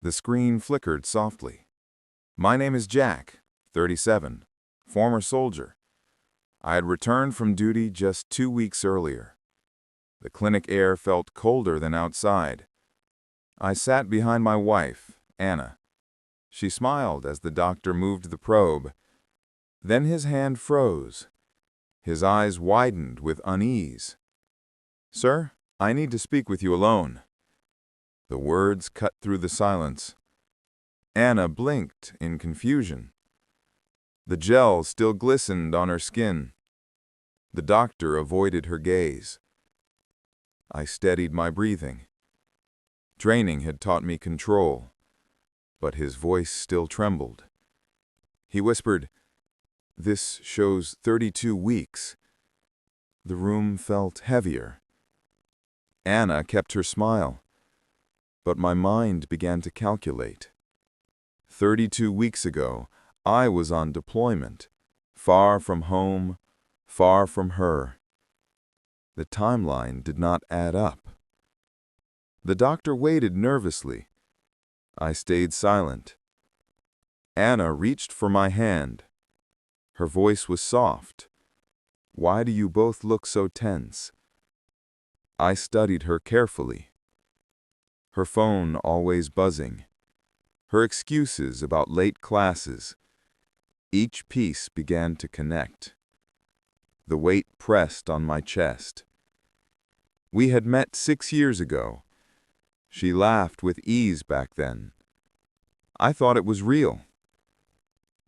The screen flickered softly. My name is Jack, 37, former soldier. I had returned from duty just 2 weeks earlier. The clinic air felt colder than outside. I sat behind my wife, Anna. She smiled as the doctor moved the probe. Then his hand froze. His eyes widened with unease. "Sir, I need to speak with you alone." The words cut through the silence. Anna blinked in confusion. The gel still glistened on her skin. The doctor avoided her gaze. I steadied my breathing. Training had taught me control, but his voice still trembled. He whispered, "This shows 32 weeks." The room felt heavier. Anna kept her smile, but my mind began to calculate. 32 weeks ago, I was on deployment, far from home, far from her. The timeline did not add up. The doctor waited nervously. I stayed silent. Anna reached for my hand. Her voice was soft. "Why do you both look so tense?" I studied her carefully. Her phone always buzzing. Her excuses about late classes. Each piece began to connect. The weight pressed on my chest. We had met 6 years ago. She laughed with ease back then. I thought it was real.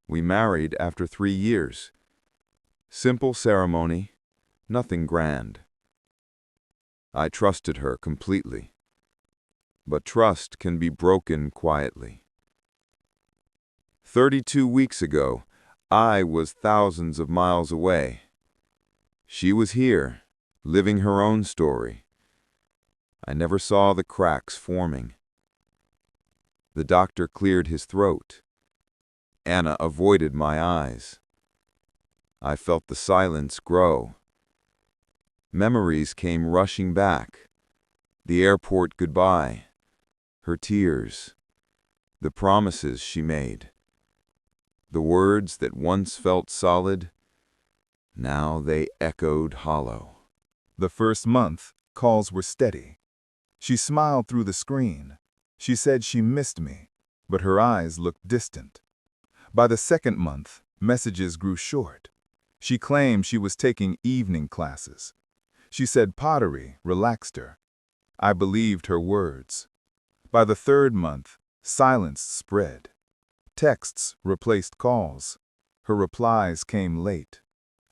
We married after 3 years. Simple ceremony, nothing grand. I trusted her completely. But trust can be broken quietly. 32 weeks ago, I was thousands of miles away. She was here, living her own story. I never saw the cracks forming. The doctor cleared his throat. Anna avoided my eyes. I felt the silence grow. Memories came rushing back. The airport goodbye. Her tears. The promises she made. The words that once felt solid, now they echoed hollow. The first month, calls were steady. She smiled through the screen. She said she missed me, but her eyes looked distant. By the second month, messages grew short. She claimed she was taking evening classes. She said pottery relaxed her. I believed her words. By the third month, silence spread. Texts replaced calls. Her replies came late.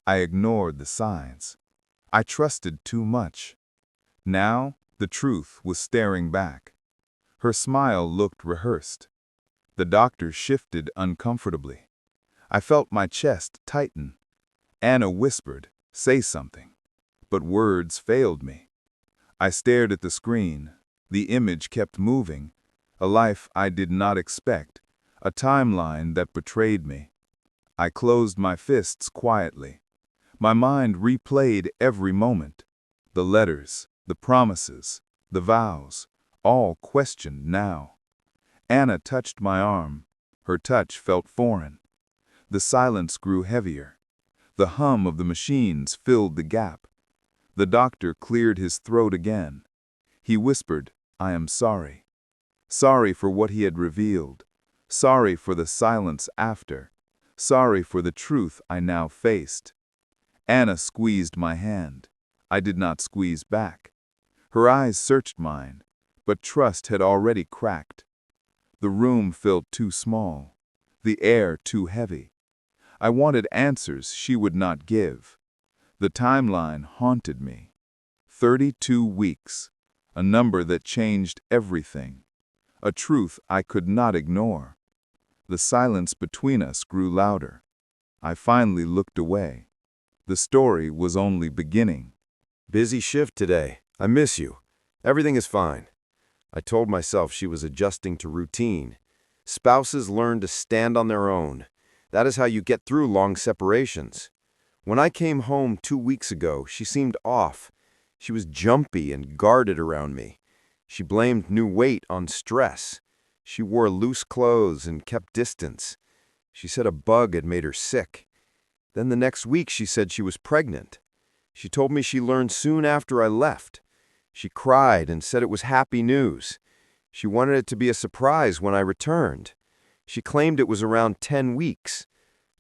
I ignored the signs. I trusted too much. Now, the truth was staring back. Her smile looked rehearsed. The doctor shifted uncomfortably. I felt my chest tighten. Anna whispered, "Say something." But words failed me. I stared at the screen. The image kept moving. A life I did not expect. A timeline that betrayed me. I closed my fists quietly. My mind replayed every moment. The letters, the promises, the vows, all questioned now. Anna touched my arm. Her touch felt foreign. The silence grew heavier. The hum of the machines filled the gap. The doctor cleared his throat again. He whispered, "I am sorry." Sorry for what he had revealed. Sorry for the silence after. Sorry for the truth I now faced. Anna squeezed my hand. I did not squeeze back. Her eyes searched mine, but trust had already cracked. The room felt too small, the air too heavy. I wanted answers she would not give. The timeline haunted me. 32 weeks, a number that changed everything. A truth I could not ignore. The silence between us grew louder. I finally looked away. The story was only beginning. "Busy shift today. I miss you. Everything is fine." I told myself she was adjusting to routine. Spouses learn to stand on their own. That is how you get through long separations. When I came home 2 weeks ago, she seemed off. She was jumpy and guarded around me. She blamed new weight on stress. She wore loose clothes and kept distance. She said a bug had made her sick. Then the next week she said she was pregnant. She told me she learned soon after I left. She cried and said it was happy news. She wanted it to be a surprise when I returned. She claimed it was around 10 weeks.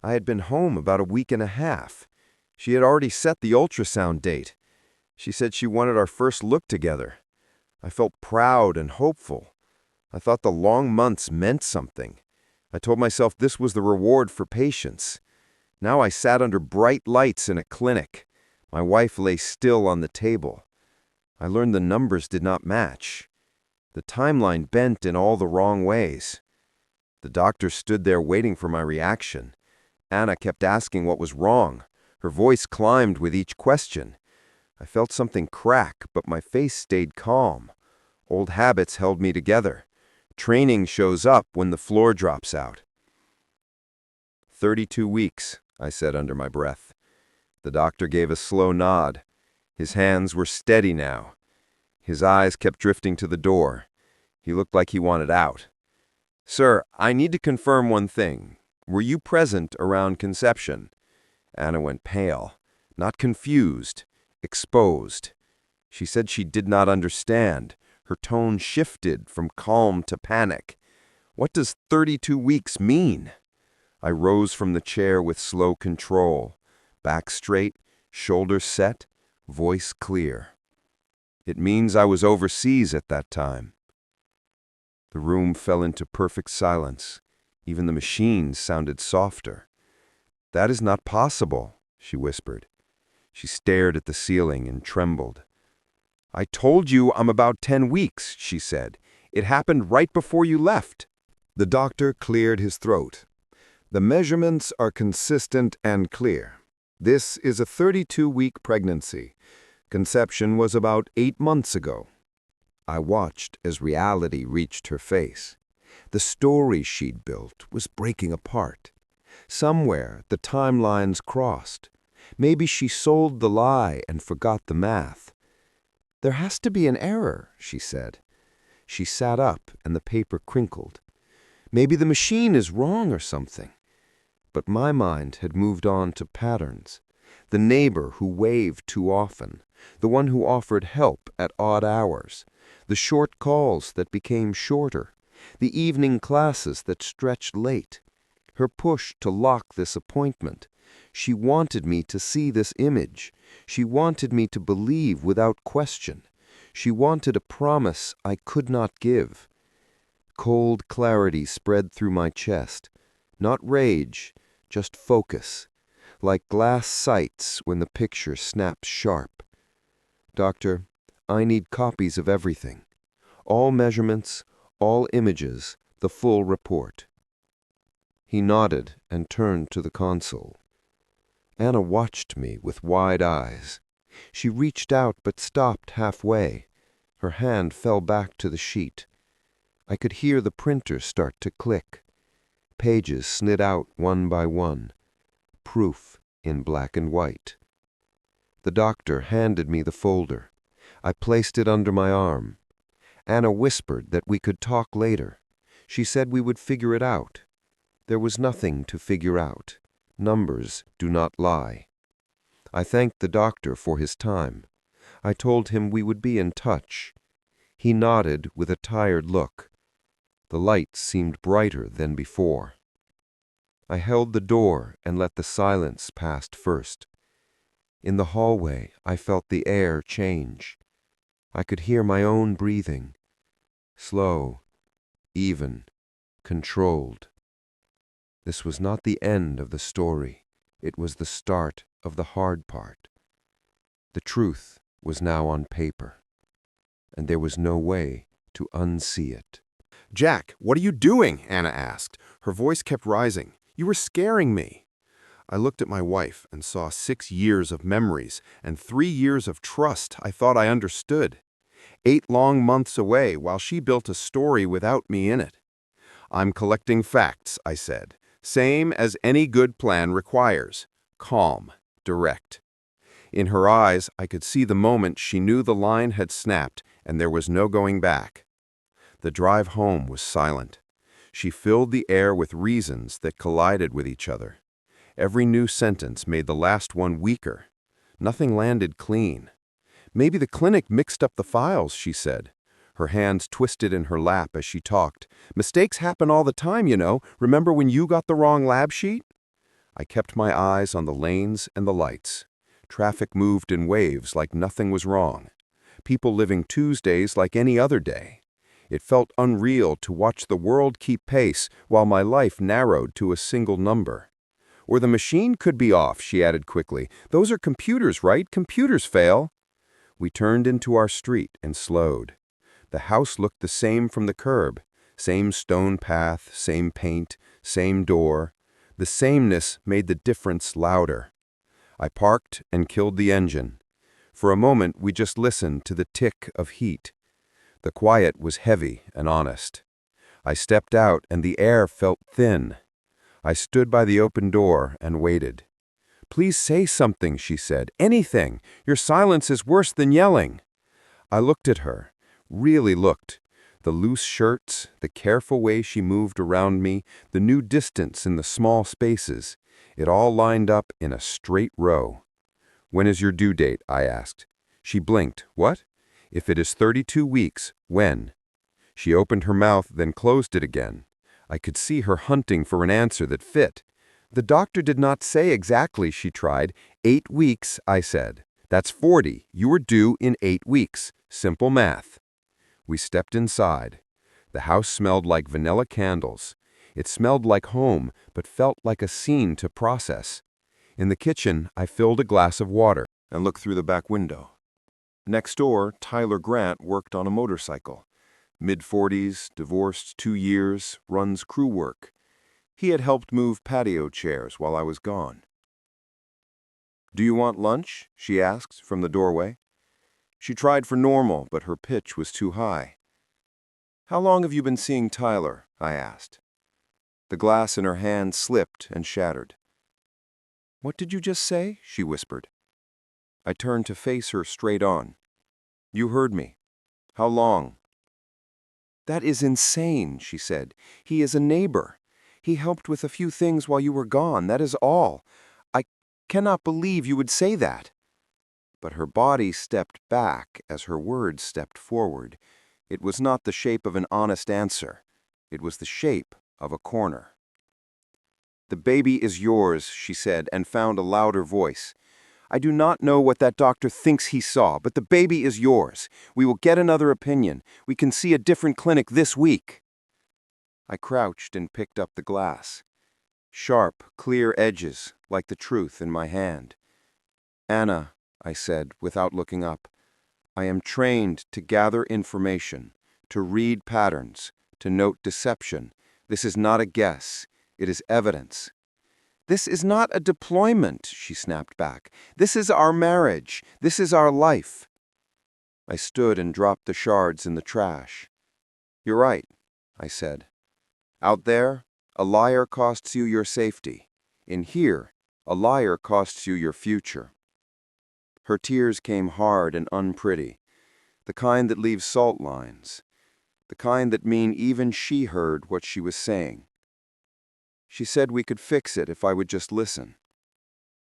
I had been home about a week and a half. She had already set the ultrasound date. She said she wanted our first look together. I felt proud and hopeful. I thought the long months meant something. I told myself this was the reward for patience. Now I sat under bright lights in a clinic. My wife lay still on the table. I learned the numbers did not match. The timeline bent in all the wrong ways. The doctor stood there waiting for my reaction. Anna kept asking what was wrong. Her voice climbed with each question. I felt something crack, but my face stayed calm. Old habits held me together. Training shows up when the floor drops out. 32 weeks, I said under my breath. The doctor gave a slow nod. His hands were steady now. His eyes kept drifting to the door. He looked like he wanted out. Sir, I need to confirm one thing. Were you present around conception? Anna went pale, not confused, exposed. She said she did not understand. Her tone shifted from calm to panic. What does 32 weeks mean? I rose from the chair with slow control, back straight, shoulders set, voice clear. It means I was overseas at that time. The room fell into perfect silence. Even the machines sounded softer. That is not possible, she whispered. She stared at the ceiling and trembled. I told you I'm about 10 weeks, she said. It happened right before you left. The doctor cleared his throat. The measurements are consistent and clear. This is a 32-week pregnancy. Conception was about 8 months ago. I watched as reality reached her face. The story she'd built was breaking apart. Somewhere the timelines crossed. Maybe she sold the lie and forgot the math. There has to be an error, she said. She sat up and the paper crinkled. Maybe the machine is wrong or something. But my mind had moved on to patterns. The neighbor who waved too often, the one who offered help at odd hours, the short calls that became shorter, the evening classes that stretched late. Her push to lock this appointment. She wanted me to see this image. She wanted me to believe without question. She wanted a promise I could not give. Cold clarity spread through my chest. Not rage, just focus. Like glass sights when the picture snaps sharp. Doctor, I need copies of everything. All measurements, all images, the full report. He nodded and turned to the console. Anna watched me with wide eyes. She reached out but stopped halfway. Her hand fell back to the sheet. I could hear the printer start to click. Pages slid out one by one. Proof in black and white. The doctor handed me the folder. I placed it under my arm. Anna whispered that we could talk later. She said we would figure it out. There was nothing to figure out. Numbers do not lie. I thanked the doctor for his time. I told him we would be in touch. He nodded with a tired look. The light seemed brighter than before. I held the door and let the silence pass first. In the hallway, I felt the air change. I could hear my own breathing. Slow, even, controlled. This was not the end of the story. It was the start of the hard part. The truth was now on paper, and there was no way to unsee it. Jack, what are you doing? Anna asked. Her voice kept rising. You were scaring me. I looked at my wife and saw 6 years of memories and 3 years of trust I thought I understood. 8 long months away while she built a story without me in it. I'm collecting facts, I said. Same as any good plan requires. Calm, direct. In her eyes, I could see the moment she knew the line had snapped and there was no going back. The drive home was silent. She filled the air with reasons that collided with each other. Every new sentence made the last one weaker. Nothing landed clean. "Maybe the clinic mixed up the files," she said. Her hands twisted in her lap as she talked. "Mistakes happen all the time, you know. Remember when you got the wrong lab sheet?" I kept my eyes on the lanes and the lights. Traffic moved in waves like nothing was wrong. People living Tuesdays like any other day. It felt unreal to watch the world keep pace while my life narrowed to a single number. "Or the machine could be off," she added quickly. "Those are computers, right? Computers fail." We turned into our street and slowed. The house looked the same from the curb. Same stone path, same paint, same door. The sameness made the difference louder. I parked and killed the engine. For a moment, we just listened to the tick of heat. The quiet was heavy and honest. I stepped out and the air felt thin. I stood by the open door and waited. "Please say something," she said. "Anything. Your silence is worse than yelling." I looked at her, really looked. The loose shirts, the careful way she moved around me, the new distance in the small spaces. It all lined up in a straight row. "When is your due date?" I asked. She blinked. "What?" "If it is 32 weeks, when?" She opened her mouth, then closed it again. I could see her hunting for an answer that fit. "The doctor did not say exactly," she tried. 8 weeks, I said. "That's 40. You are due in 8 weeks. Simple math." We stepped inside. The house smelled like vanilla candles. It smelled like home, but felt like a scene to process. In the kitchen, I filled a glass of water and looked through the back window. Next door, Tyler Grant worked on a motorcycle. Mid-40s, divorced 2 years, runs crew work. He had helped move patio chairs while I was gone. "Do you want lunch?" she asked from the doorway. She tried for normal, but her pitch was too high. "How long have you been seeing Tyler?" I asked. The glass in her hand slipped and shattered. "What did you just say?" she whispered. I turned to face her straight on. "You heard me. How long?" "That is insane," she said. "He is a neighbor. He helped with a few things while you were gone, that is all. I cannot believe you would say that." But her body stepped back as her words stepped forward. It was not the shape of an honest answer. It was the shape of a corner. "The baby is yours," she said, and found a louder voice. "I do not know what that doctor thinks he saw, but the baby is yours. We will get another opinion. We can see a different clinic this week." I crouched and picked up the glass. Sharp, clear edges, like the truth in my hand. "Anna," I said, without looking up, "I am trained to gather information, to read patterns, to note deception. This is not a guess. It is evidence." "This is not a deployment," she snapped back. "This is our marriage. This is our life." I stood and dropped the shards in the trash. "You're right," I said. "Out there, a liar costs you your safety. In here, a liar costs you your future." Her tears came hard and unpretty, the kind that leave salt lines, the kind that mean even she heard what she was saying. She said we could fix it if I would just listen.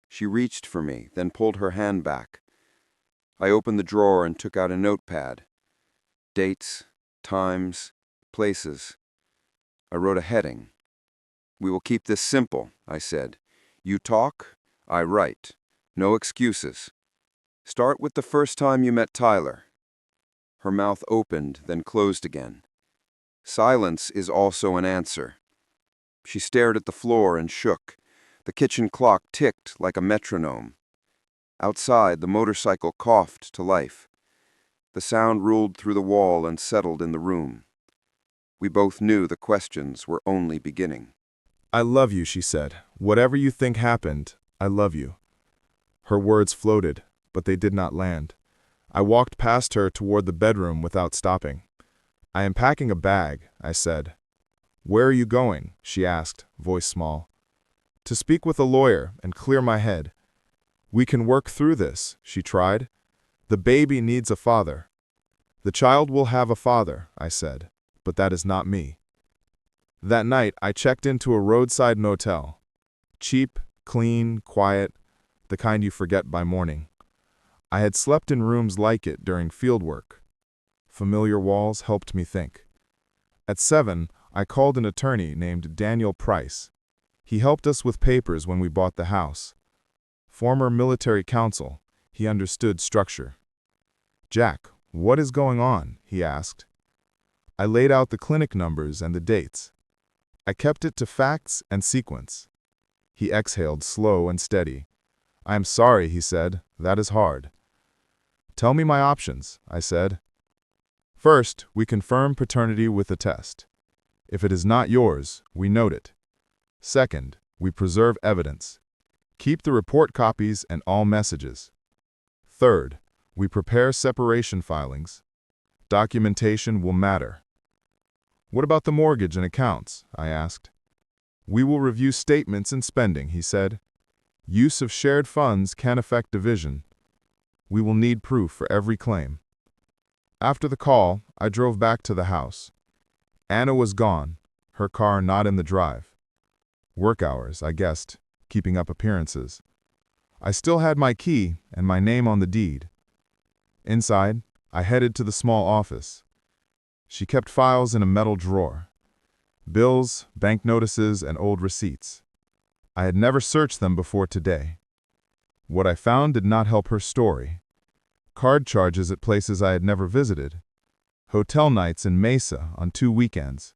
She reached for me, then pulled her hand back. I opened the drawer and took out a notepad. Dates, times, places. I wrote a heading. "We will keep this simple," I said. "You talk, I write. No excuses. Start with the first time you met Tyler." Her mouth opened, then closed again. Silence is also an answer. She stared at the floor and shook. The kitchen clock ticked like a metronome. Outside, the motorcycle coughed to life. The sound ruled through the wall and settled in the room. We both knew the questions were only beginning. "I love you," she said. "Whatever you think happened, I love you." Her words floated, but they did not land. I walked past her toward the bedroom without stopping. "I am packing a bag," I said. "Where are you going?" she asked, voice small. "To speak with a lawyer and clear my head." "We can work through this," she tried. "The baby needs a father." "The child will have a father," I said, "but that is not me." That night, I checked into a roadside motel. Cheap, clean, quiet, the kind you forget by morning. I had slept in rooms like it during field work. Familiar walls helped me think. At 7, I called an attorney named Daniel Price. He helped us with papers when we bought the house. Former military counsel, he understood structure. "Jack, what is going on?" he asked. I laid out the clinic numbers and the dates. I kept it to facts and sequence. He exhaled slow and steady. "I am sorry," he said, "that is hard." "Tell me my options," I said. "First, we confirm paternity with a test. If it is not yours, we note it. Second, we preserve evidence. Keep the report copies and all messages. Third, we prepare separation filings. Documentation will matter." "What about the mortgage and accounts?" I asked. "We will review statements and spending," he said. "Use of shared funds can affect division. We will need proof for every claim." After the call, I drove back to the house. Anna was gone, her car not in the drive. Work hours, I guessed, keeping up appearances. I still had my key and my name on the deed. Inside, I headed to the small office. She kept files in a metal drawer. Bills, bank notices, and old receipts. I had never searched them before today. What I found did not help her story. Card charges at places I had never visited. Hotel nights in Mesa on 2 weekends.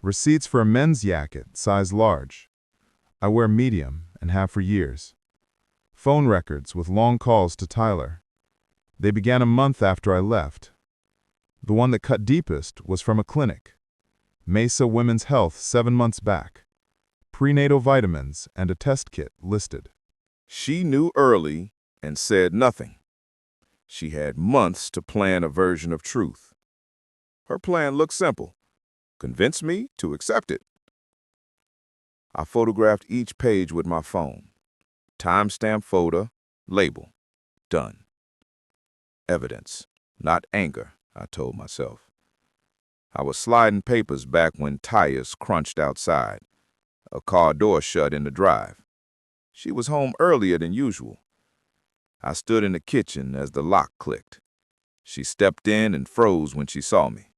Receipts for a men's jacket, size large. I wear medium and have for years. Phone records with long calls to Tyler. They began a month after I left. The one that cut deepest was from a clinic. Mesa Women's Health 7 months back. Prenatal vitamins and a test kit listed. She knew early and said nothing. She had months to plan a version of truth. Her plan looked simple. Convince me to accept it. I photographed each page with my phone. Timestamp photo, label. Done. Evidence, not anger, I told myself. I was sliding papers back when tires crunched outside. A car door shut in the drive. She was home earlier than usual. I stood in the kitchen as the lock clicked. She stepped in and froze when she saw me.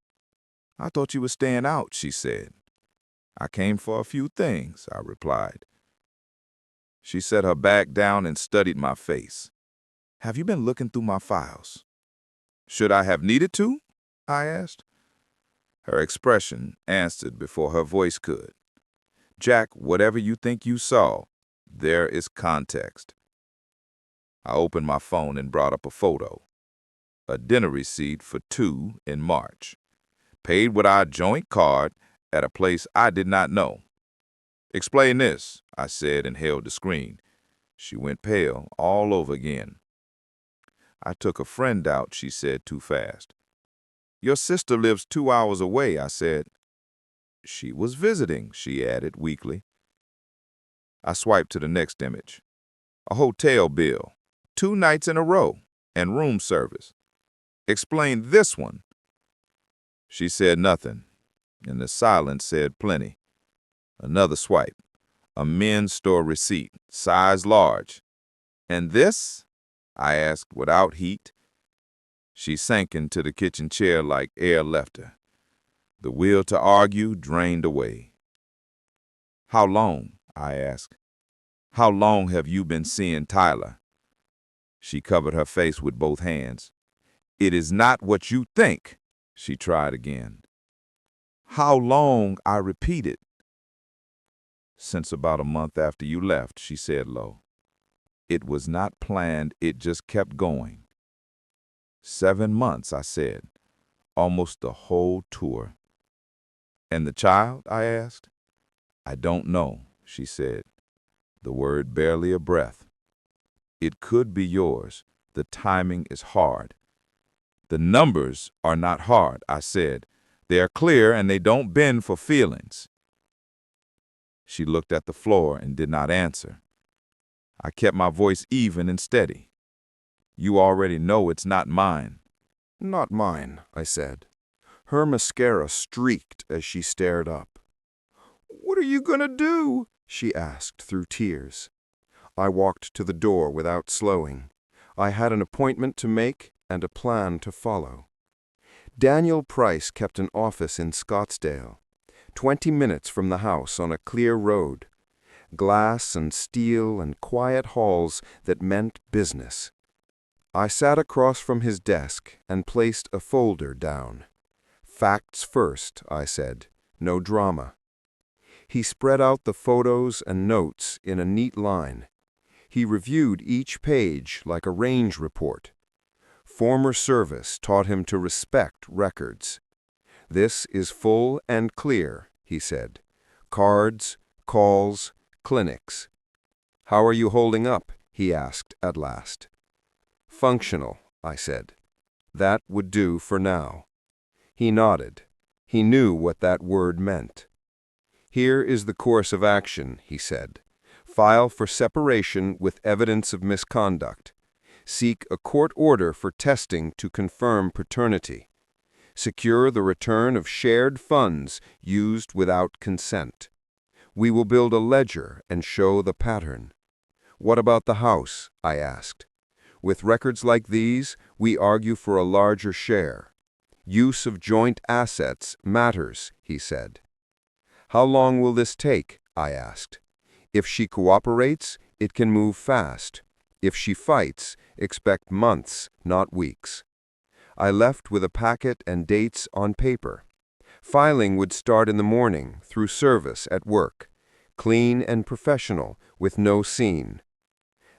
"I thought you were staying out," she said. "I came for a few things," I replied. She set her bag down and studied my face. "Have you been looking through my files?" "Should I have needed to?" I asked. Her expression answered before her voice could. "Jack, whatever you think you saw, there is context." I opened my phone and brought up a photo. A dinner receipt for 2 in March. Paid with our joint card at a place I did not know. "Explain this," I said and held the screen. She went pale all over again. "I took a friend out," she said too fast. "Your sister lives 2 hours away," I said. "She was visiting," she added weakly. I swiped to the next image. A hotel bill, 2 nights in a row, and room service. "Explain this one." She said nothing, and the silence said plenty. Another swipe. A men's store receipt, size large. "And this?" I asked without heat. She sank into the kitchen chair like air left her. The will to argue drained away. "How long?" I asked. "How long have you been seeing Tyler?" She covered her face with both hands. "It is not what you think," she tried again. "How long?" I repeated. "Since about a month after you left," she said low. "It was not planned, it just kept going." 7 months, I said. Almost the whole tour. "And the child?" I asked. "I don't know," she said, the word barely a breath. "It could be yours. The timing is hard." "The numbers are not hard," I said. "They are clear and they don't bend for feelings." She looked at the floor and did not answer. I kept my voice even and steady. "You already know it's not mine." Not mine, I said. Her mascara streaked as she stared up. "What are you gonna do?" she asked through tears. I walked to the door without slowing. I had an appointment to make and a plan to follow. Daniel Price kept an office in Scottsdale, 20 minutes from the house on a clear road. Glass and steel and quiet halls that meant business. I sat across from his desk and placed a folder down. "Facts first," I said. "No drama." He spread out the photos and notes in a neat line. He reviewed each page like a range report. Former service taught him to respect records. "This is full and clear," he said. "Cards, calls, clinics." "How are you holding up?" he asked at last. "Functional," I said. "That would do for now." He nodded. He knew what that word meant. "Here is the course of action," he said. "File for separation with evidence of misconduct. Seek a court order for testing to confirm paternity. Secure the return of shared funds used without consent. We will build a ledger and show the pattern." "What about the house?" I asked. "With records like these, we argue for a larger share. Use of joint assets matters," he said. "How long will this take?" I asked. "If she cooperates, it can move fast. If she fights, expect months, not weeks." I left with a packet and dates on paper. Filing would start in the morning, through service at work. Clean and professional, with no scene.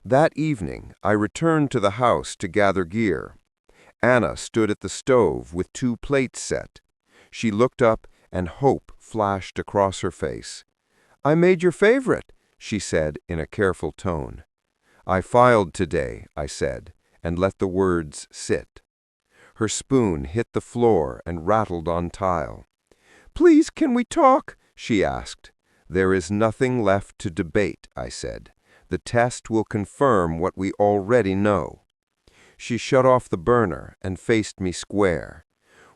That evening, I returned to the house to gather gear. Anna stood at the stove with 2 plates set. She looked up, and hope flashed across her face. "I made your favorite," she said in a careful tone. "I filed today," I said, and let the words sit. Her spoon hit the floor and rattled on tile. "Please, can we talk?" she asked. "There is nothing left to debate," I said. "The test will confirm what we already know." She shut off the burner and faced me square.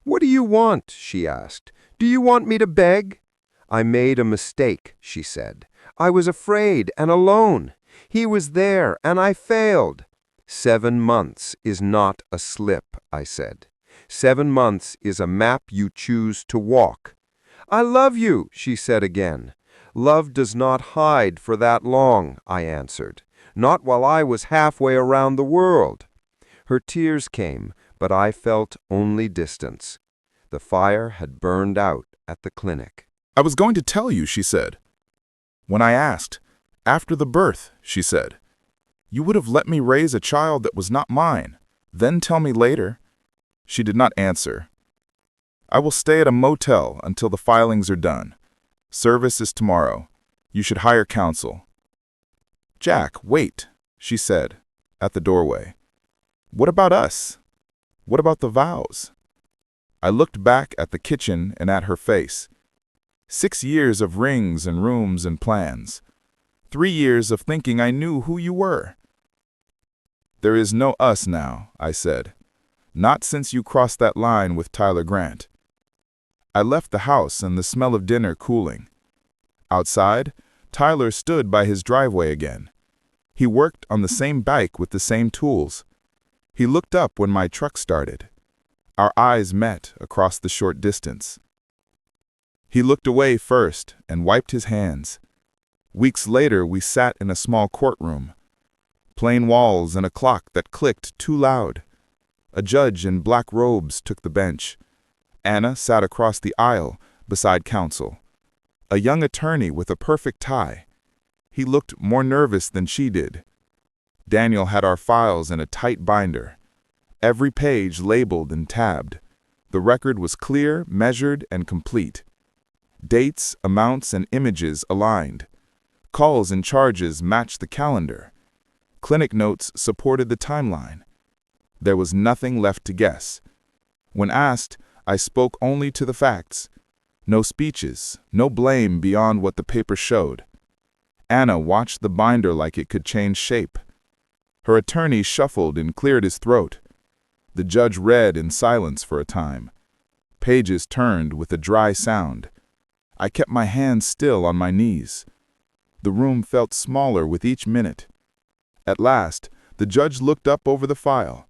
"What do you want?" she asked. "Do you want me to beg?" "I made a mistake," she said. "I was afraid and alone. He was there, and I failed." 7 months is not a slip," I said. 7 months is a map you choose to walk. "I love you," she said again. "Love does not hide for that long," I answered. "Not while I was halfway around the world." Her tears came, but I felt only distance. The fire had burned out at the clinic. "I was going to tell you," she said. "When I asked, after the birth," she said, "you would have let me raise a child that was not mine, then tell me later." She did not answer. "I will stay at a motel until the filings are done. Service is tomorrow. You should hire counsel." "Jack, wait," she said, at the doorway. "What about us? What about the vows?" I looked back at the kitchen and at her face. 6 years of rings and rooms and plans. 3 years of thinking I knew who you were. "There is no us now," I said. "Not since you crossed that line with Tyler Grant." I left the house and the smell of dinner cooling. Outside, Tyler stood by his driveway again. He worked on the same bike with the same tools. He looked up when my truck started. Our eyes met across the short distance. He looked away first and wiped his hands. Weeks later, we sat in a small courtroom. Plain walls and a clock that clicked too loud. A judge in black robes took the bench. Anna sat across the aisle beside counsel. A young attorney with a perfect tie. He looked more nervous than she did. Daniel had our files in a tight binder. Every page labeled and tabbed. The record was clear, measured, and complete. Dates, amounts, and images aligned. Calls and charges matched the calendar. Clinic notes supported the timeline. There was nothing left to guess. When asked, I spoke only to the facts. No speeches, no blame beyond what the paper showed. Anna watched the binder like it could change shape. Her attorney shuffled and cleared his throat. The judge read in silence for a time. Pages turned with a dry sound. I kept my hands still on my knees. The room felt smaller with each minute. At last, the judge looked up over the file.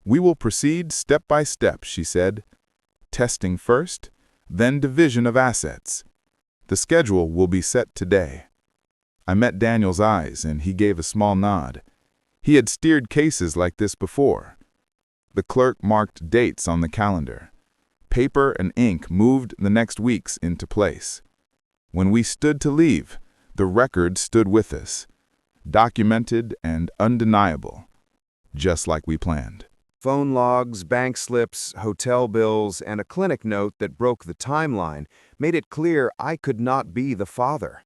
"We will proceed step by step," she said. "Testing first, then division of assets. The schedule will be set today." I met Daniel's eyes, and he gave a small nod. He had steered cases like this before. The clerk marked dates on the calendar. Paper and ink moved the next weeks into place. When we stood to leave, the record stood with us, documented and undeniable, just like we planned. Phone logs, bank slips, hotel bills, and a clinic note that broke the timeline made it clear I could not be the father.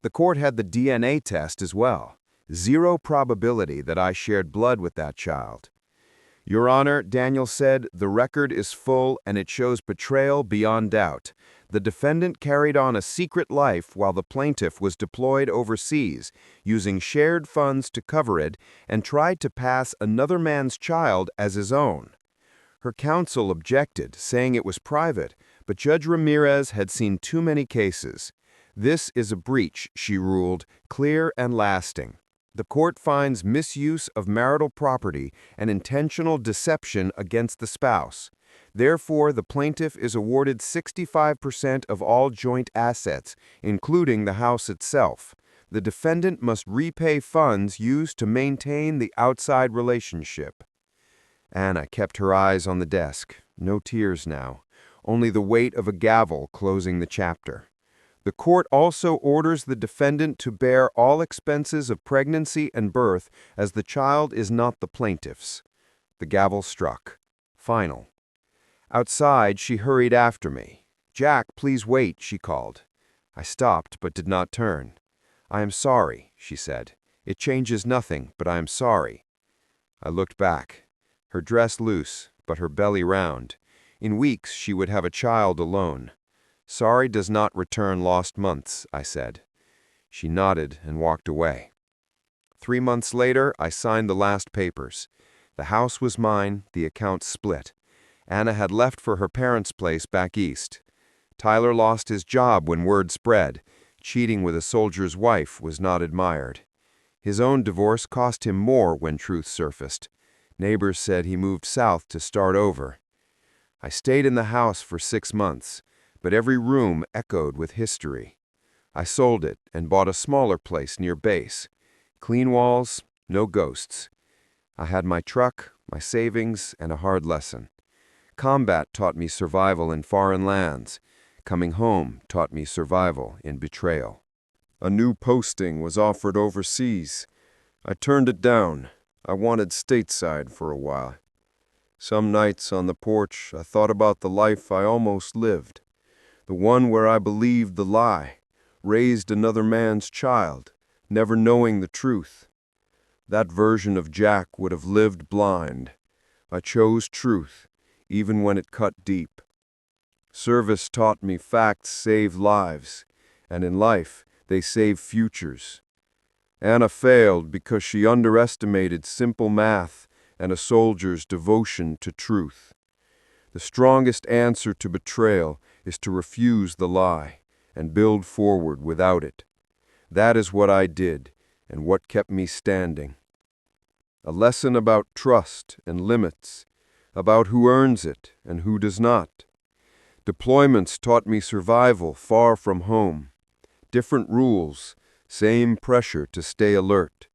The court had the DNA test as well. Zero probability that I shared blood with that child. "Your Honor," Daniel said, "the record is full and it shows betrayal beyond doubt. The defendant carried on a secret life while the plaintiff was deployed overseas, using shared funds to cover it, and tried to pass another man's child as his own." Her counsel objected, saying it was private, but Judge Ramirez had seen too many cases. "This is a breach," she ruled, "clear and lasting. The court finds misuse of marital property and intentional deception against the spouse. Therefore, the plaintiff is awarded 65% of all joint assets, including the house itself. The defendant must repay funds used to maintain the outside relationship." Anna kept her eyes on the desk. No tears now, only the weight of a gavel closing the chapter. The court also orders the defendant to bear all expenses of pregnancy and birth, as the child is not the plaintiff's. The gavel struck. Final. Outside, she hurried after me. "Jack, please wait," she called. I stopped but did not turn. "I am sorry," she said. "It changes nothing, but I am sorry." I looked back. Her dress loose, but her belly round. In weeks, she would have a child alone. "Sorry does not return lost months," I said. She nodded and walked away. 3 months later, I signed the last papers. The house was mine, the account split. Anna had left for her parents' place back east. Tyler lost his job when word spread. Cheating with a soldier's wife was not admired. His own divorce cost him more when truth surfaced. Neighbors said he moved south to start over. I stayed in the house for 6 months, but every room echoed with history. I sold it and bought a smaller place near base. Clean walls, no ghosts. I had my truck, my savings, and a hard lesson. Combat taught me survival in foreign lands. Coming home taught me survival in betrayal. A new posting was offered overseas. I turned it down. I wanted stateside for a while. Some nights on the porch, I thought about the life I almost lived. The one where I believed the lie, raised another man's child, never knowing the truth. That version of Jack would have lived blind. I chose truth, even when it cut deep. Service taught me facts save lives, and in life they save futures. Anna failed because she underestimated simple math and a soldier's devotion to truth. The strongest answer to betrayal is to refuse the lie and build forward without it. That is what I did and what kept me standing. A lesson about trust and limits, about who earns it and who does not. Deployments taught me survival far from home. Different rules, same pressure to stay alert.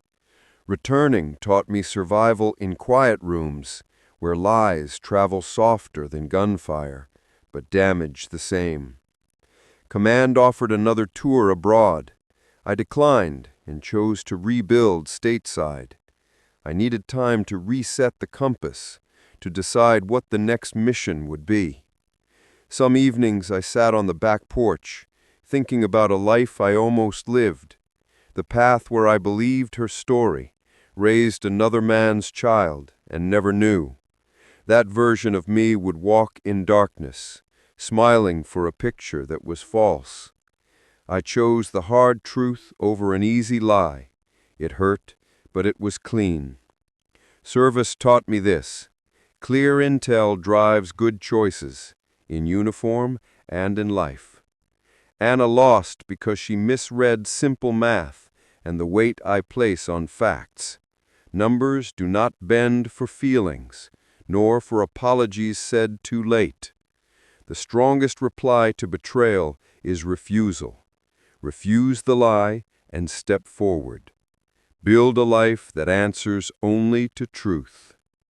Returning taught me survival in quiet rooms, where lies travel softer than gunfire, but damage the same. Command offered another tour abroad. I declined and chose to rebuild stateside. I needed time to reset the compass, to decide what the next mission would be. Some evenings I sat on the back porch, thinking about a life I almost lived, the path where I believed her story, raised another man's child, and never knew. That version of me would walk in darkness, smiling for a picture that was false. I chose the hard truth over an easy lie. It hurt, but it was clean. Service taught me this: clear intel drives good choices, in uniform and in life. Anna lost because she misread simple math and the weight I place on facts. Numbers do not bend for feelings, nor for apologies said too late. The strongest reply to betrayal is refusal. Refuse the lie and step forward. Build a life that answers only to truth.